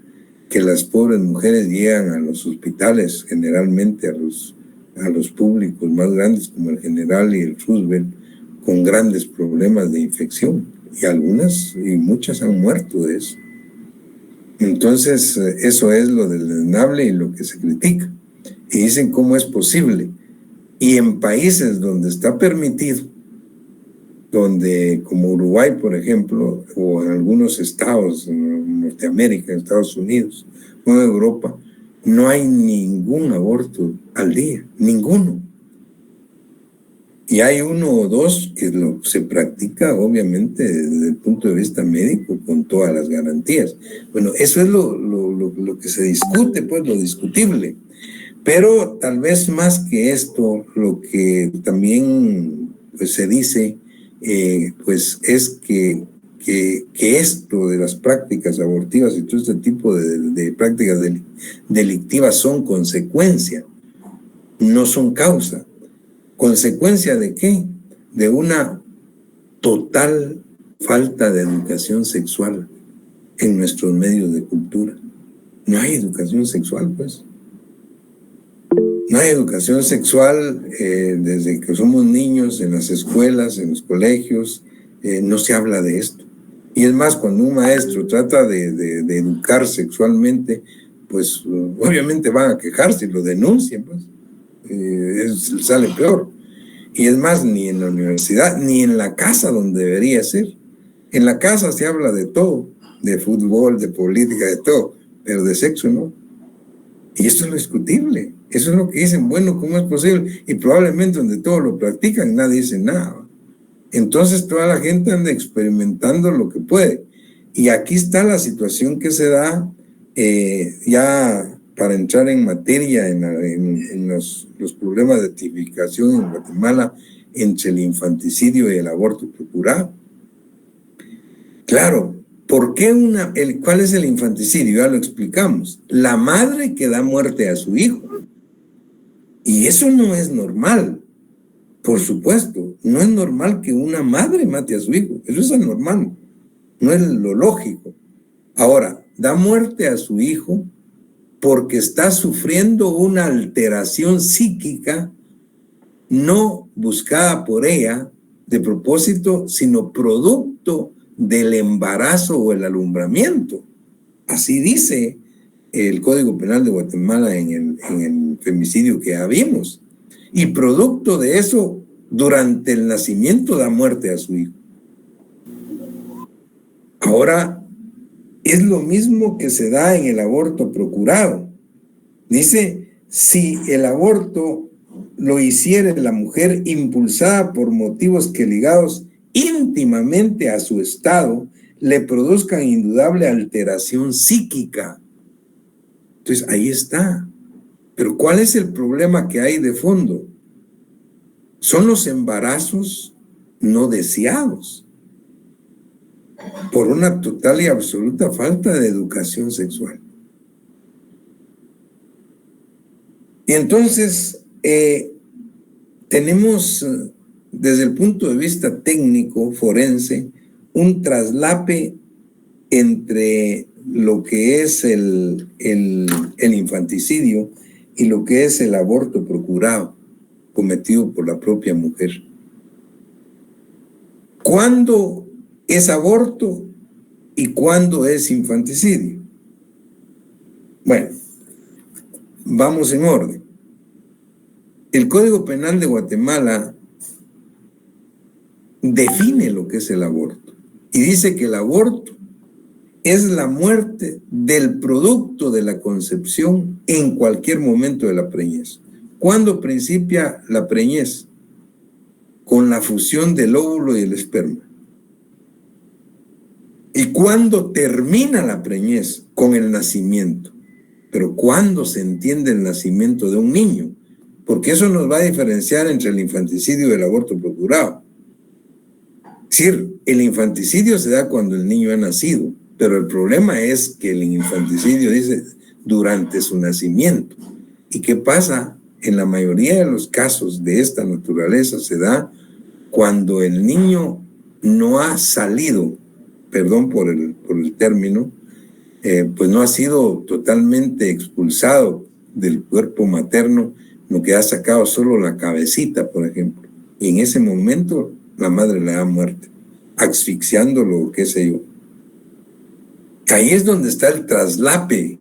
que las pobres mujeres llegan a los hospitales, generalmente a los públicos más grandes como el General y el Roosevelt, con grandes problemas de infección, y muchas han muerto de eso. Entonces eso es lo desdeñable y lo que se critica, y dicen cómo es posible. Y en países donde está permitido, donde como Uruguay, por ejemplo, o en algunos estados en Norteamérica, en Estados Unidos o en Europa, no hay ningún aborto al día, ninguno. Y hay uno o dos que se practica, obviamente, desde el punto de vista médico, con todas las garantías. Bueno, eso es lo que se discute, pues, lo discutible. Pero tal vez más que esto, lo que también pues, se dice, pues es que esto de las prácticas abortivas y todo este tipo de prácticas delictivas son consecuencia, no son causa. ¿Consecuencia de qué? De una total falta de educación sexual en nuestros medios de cultura. No hay educación sexual, pues. No hay educación sexual desde que somos niños, en las escuelas, en los colegios, no se habla de esto. Y es más, cuando un maestro trata de educar sexualmente, pues obviamente van a quejarse y lo denuncian, pues. Sale peor. Y es más, ni en la universidad, ni en la casa donde debería ser. En la casa se habla de todo, de fútbol, de política, de todo, pero de sexo no. Y esto es lo discutible. Eso es lo que dicen, bueno, ¿cómo es posible? Y probablemente donde todos lo practican, nadie dice nada. Entonces toda la gente anda experimentando lo que puede. Y aquí está la situación que se da, ya para entrar en materia, en los problemas de tipificación en Guatemala entre el infanticidio y el aborto procurado. Claro, ¿por qué cuál es el infanticidio? Ya lo explicamos. La madre que da muerte a su hijo. Y eso no es normal. Por supuesto, no es normal que una madre mate a su hijo. Eso es anormal. No es lo lógico. Ahora, da muerte a su hijo porque está sufriendo una alteración psíquica no buscada por ella de propósito, sino producto del embarazo o el alumbramiento. Así dice el Código Penal de Guatemala en el femicidio que ya vimos. Y producto de eso, durante el nacimiento da muerte a su hijo. Ahora, es lo mismo que se da en el aborto procurado. Dice, si el aborto lo hiciere la mujer impulsada por motivos que ligados íntimamente a su estado, le produzcan indudable alteración psíquica. Entonces, ahí está. Pero ¿cuál es el problema que hay de fondo? Son los embarazos no deseados por una total y absoluta falta de educación sexual. Y entonces tenemos desde el punto de vista técnico, forense, un traslape entre lo que es el infanticidio y lo que es el aborto procurado, cometido por la propia mujer. ¿Cuándo es aborto y cuándo es infanticidio? Bueno, vamos en orden. El Código Penal de Guatemala define lo que es el aborto y dice que el aborto es la muerte del producto de la concepción en cualquier momento de la preñez. ¿Cuándo principia la preñez? Con la fusión del óvulo y el esperma. ¿Y cuándo termina la preñez? Con el nacimiento. Pero ¿cuándo se entiende el nacimiento de un niño? Porque eso nos va a diferenciar entre el infanticidio y el aborto procurado. Es decir, el infanticidio se da cuando el niño ha nacido, pero el problema es que el infanticidio dice durante su nacimiento. ¿Y qué pasa? En la mayoría de los casos de esta naturaleza se da cuando el niño no ha salido, perdón por el término, pues no ha sido totalmente expulsado del cuerpo materno, lo que ha sacado solo la cabecita, por ejemplo. Y en ese momento la madre le da muerte, asfixiándolo, qué sé yo. Ahí es donde está el traslape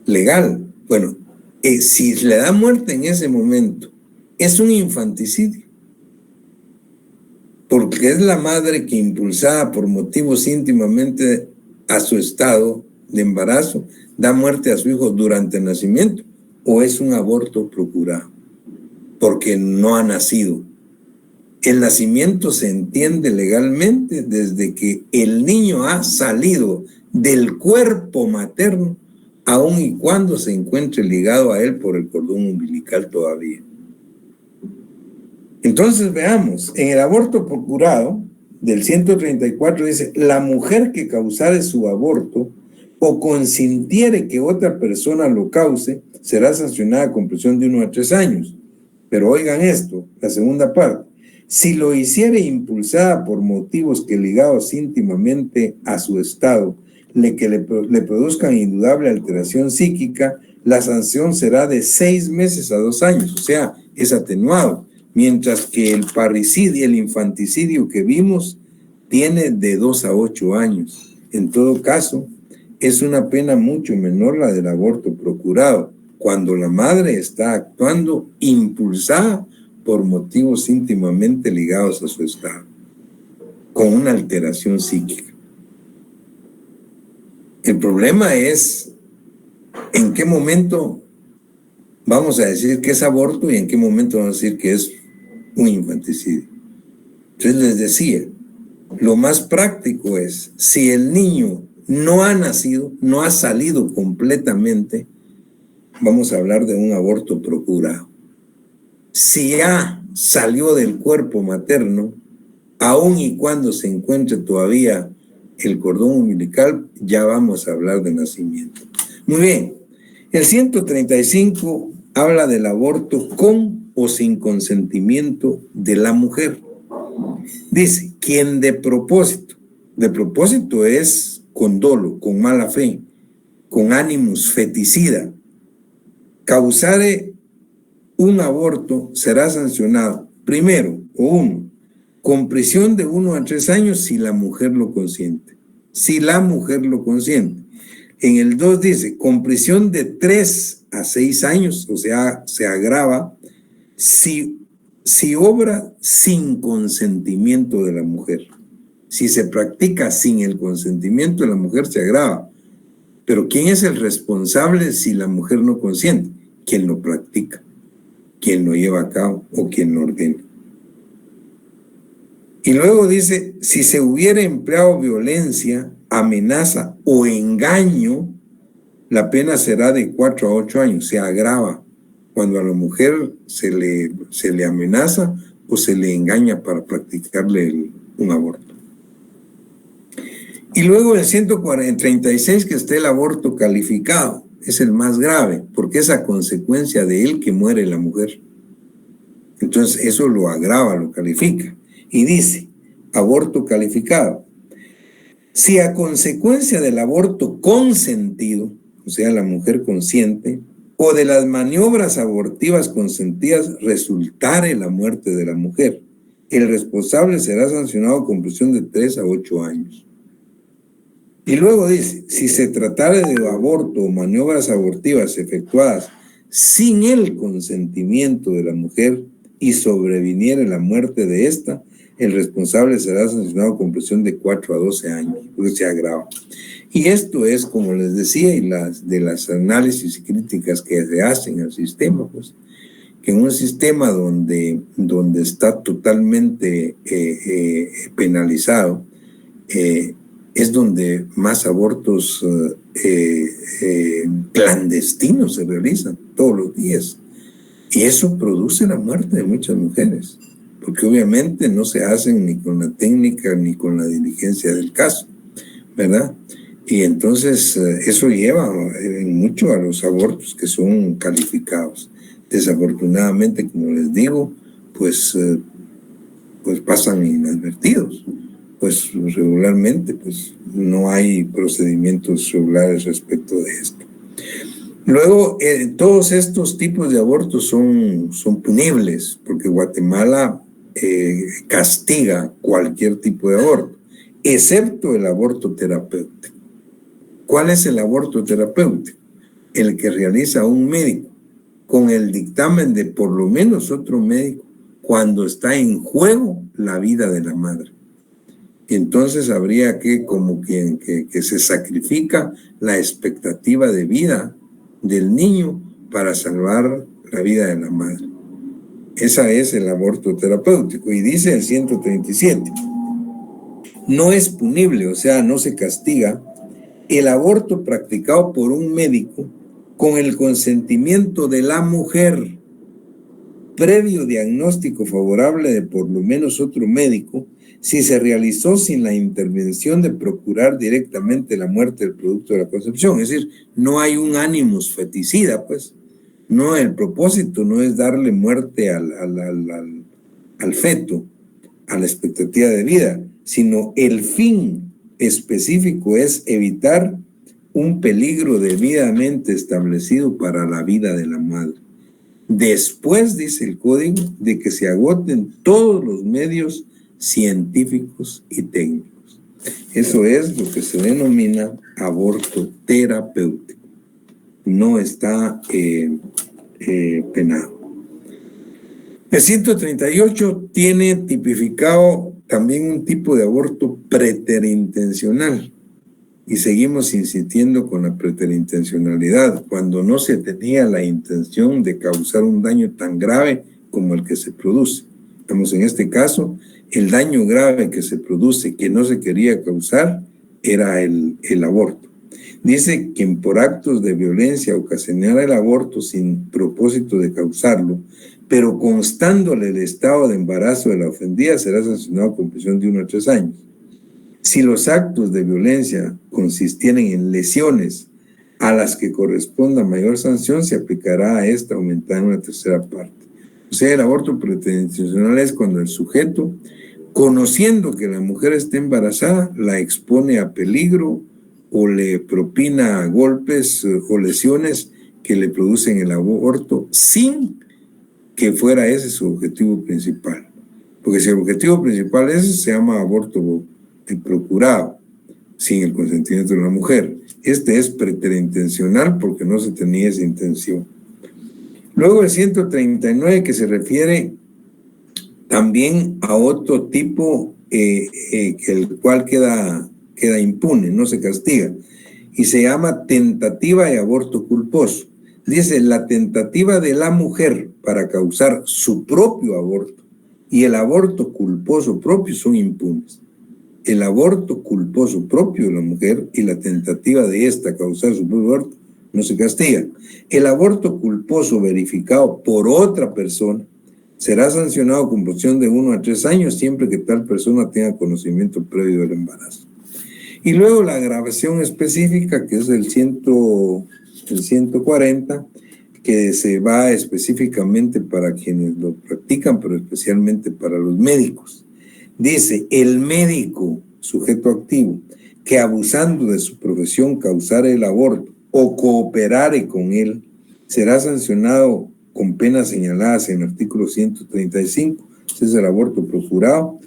legal. Bueno, si le da muerte en ese momento, es un infanticidio. Porque es la madre que, impulsada por motivos íntimamente a su estado de embarazo, da muerte a su hijo durante el nacimiento, o es un aborto procurado, porque no ha nacido. El nacimiento se entiende legalmente desde que el niño ha salido del cuerpo materno, aun y cuando se encuentre ligado a él por el cordón umbilical todavía. Entonces veamos, en el aborto procurado del 134 dice, la mujer que causare su aborto o consintiere que otra persona lo cause, será sancionada con prisión de 1 a 3 años. Pero oigan esto, la segunda parte. Si lo hiciere impulsada por motivos que ligados íntimamente a su estado le produzcan indudable alteración psíquica, la sanción será de 6 meses a 2 años, o sea, es atenuado, mientras que el parricidio, el infanticidio que vimos, tiene de 2 a 8 años. En todo caso, es una pena mucho menor la del aborto procurado, cuando la madre está actuando impulsada por motivos íntimamente ligados a su estado, con una alteración psíquica. El problema es en qué momento vamos a decir que es aborto y en qué momento vamos a decir que es un infanticidio. Entonces les decía, lo más práctico es, si el niño no ha nacido, no ha salido completamente, vamos a hablar de un aborto procurado. Si ya salió del cuerpo materno, aun y cuando se encuentre todavía el cordón umbilical, ya vamos a hablar de nacimiento. Muy bien, el 135 habla del aborto con o sin consentimiento de la mujer. Dice, quien de propósito es con dolo, con mala fe, con ánimos feticida, causare un aborto, será sancionado, primero, con prisión de 1 a 3 años si la mujer lo consiente. Si la mujer lo consiente. En el 2 dice, con prisión de 3 a 6 años, o sea, se agrava si obra sin consentimiento de la mujer. Si se practica sin el consentimiento de la mujer, se agrava. Pero ¿quién es el responsable si la mujer no consiente? Quien lo practica, quien lo lleva a cabo o quien lo ordena. Y luego dice, si se hubiera empleado violencia, amenaza o engaño, la pena será de 4 a 8 años, se agrava cuando a la mujer se le amenaza o se le engaña para practicarle un aborto. Y luego el 136, que esté el aborto calificado, es el más grave, porque es a consecuencia de él que muere la mujer. Entonces eso lo agrava, lo califica. Y dice, aborto calificado. Si a consecuencia del aborto consentido, o sea, la mujer consciente, o de las maniobras abortivas consentidas resultare la muerte de la mujer, el responsable será sancionado con prisión de 3 a 8 años. Y luego dice, si se tratare de aborto o maniobras abortivas efectuadas sin el consentimiento de la mujer y sobreviniere la muerte de ésta, el responsable será sancionado con prisión de 4 a 12 años, porque se agrava. Y esto es, como les decía, y de las análisis y críticas que se hacen al sistema, pues, que en un sistema donde está totalmente penalizado, es donde más abortos clandestinos se realizan todos los días. Y eso produce la muerte de muchas mujeres, porque obviamente no se hacen ni con la técnica ni con la diligencia del caso, ¿verdad? Y entonces eso lleva mucho a los abortos que son calificados. Desafortunadamente, como les digo, pues pasan inadvertidos. Pues regularmente pues no hay procedimientos regulares respecto de esto. Luego, todos estos tipos de abortos son punibles, porque Guatemala castiga cualquier tipo de aborto, excepto el aborto terapéutico. ¿Cuál es el aborto terapéutico? El que realiza un médico con el dictamen de por lo menos otro médico cuando está en juego la vida de la madre. Entonces habría que, como quien que se sacrifica la expectativa de vida del niño para salvar la vida de la madre. Ese es el aborto terapéutico. Y dice el 137, no es punible, o sea, no se castiga el aborto practicado por un médico con el consentimiento de la mujer, previo diagnóstico favorable de por lo menos otro médico, si se realizó sin la intervención de procurar directamente la muerte del producto de la concepción. Es decir, no hay un ánimos feticida, pues. No, el propósito no es darle muerte al feto, a la expectativa de vida, sino el fin específico es evitar un peligro debidamente establecido para la vida de la madre. Después, dice el código, de que se agoten todos los medios científicos y técnicos. Eso es lo que se denomina aborto terapéutico. No está penado. El 138 tiene tipificado también un tipo de aborto preterintencional. Y seguimos insistiendo con la preterintencionalidad, cuando no se tenía la intención de causar un daño tan grave como el que se produce. Estamos en este caso, el daño grave que se produce, que no se quería causar, era el aborto. Dice que por actos de violencia ocasionara el aborto sin propósito de causarlo, pero constándole el estado de embarazo de la ofendida, será sancionado con prisión de 1 a 3 años. Si los actos de violencia consistieran en lesiones a las que corresponda mayor sanción, se aplicará a esta aumentada en una tercera parte. O sea, el aborto preterintencional es cuando el sujeto, conociendo que la mujer está embarazada, la expone a peligro o le propina golpes o lesiones que le producen el aborto sin que fuera ese su objetivo principal. Porque si el objetivo principal es ese, se llama aborto procurado, sin el consentimiento de la mujer. Este es preterintencional porque no se tenía esa intención. Luego el 139, que se refiere también a otro tipo el cual queda impune, no se castiga, y se llama tentativa de aborto culposo. Dice, la tentativa de la mujer para causar su propio aborto y el aborto culposo propio son impunes. El aborto culposo propio de la mujer y la tentativa de esta causar su propio aborto no se castiga. El aborto culposo verificado por otra persona será sancionado con prisión de 1 a 3 años siempre que tal persona tenga conocimiento previo del embarazo. Y luego la agravación específica, que es el 140, que se va específicamente para quienes lo practican, pero especialmente para los médicos. Dice, el médico, sujeto activo, que abusando de su profesión causara el aborto o cooperare con él, será sancionado con penas señaladas en el artículo 135, ese es el aborto procurado,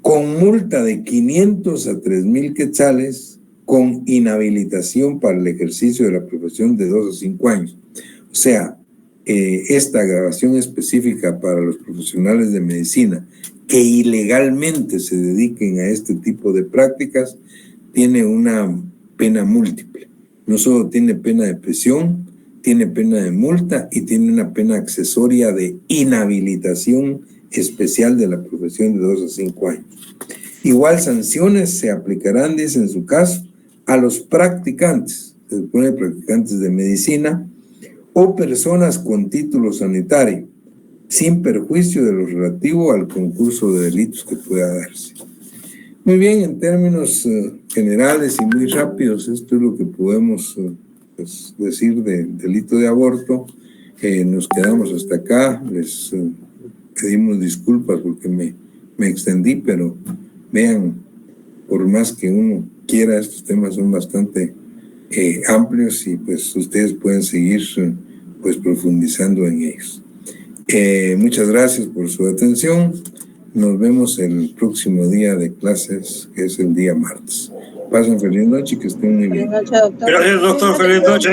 con multa de 500 a 3,000 quetzales, con inhabilitación para el ejercicio de la profesión de 2 a 5 años. O sea, esta agravación específica para los profesionales de medicina que ilegalmente se dediquen a este tipo de prácticas tiene una pena múltiple. No solo tiene pena de prisión, tiene pena de multa y tiene una pena accesoria de inhabilitación especial de la profesión de 2 a 5 años. Igual sanciones se aplicarán, dice en su caso, a los practicantes, se supone practicantes de medicina o personas con título sanitario, sin perjuicio de lo relativo al concurso de delitos que pueda darse. Muy bien, en términos generales y muy rápidos, esto es lo que podemos decir del delito de aborto. Nos quedamos hasta acá, les pedimos disculpas porque me extendí, pero vean, por más que uno quiera, estos temas son bastante amplios y pues ustedes pueden seguir pues profundizando en ellos. Muchas gracias por su atención. Nos vemos el próximo día de clases, que es el día martes. Pasen feliz noche y que estén muy bien. Gracias, doctor. Feliz noche.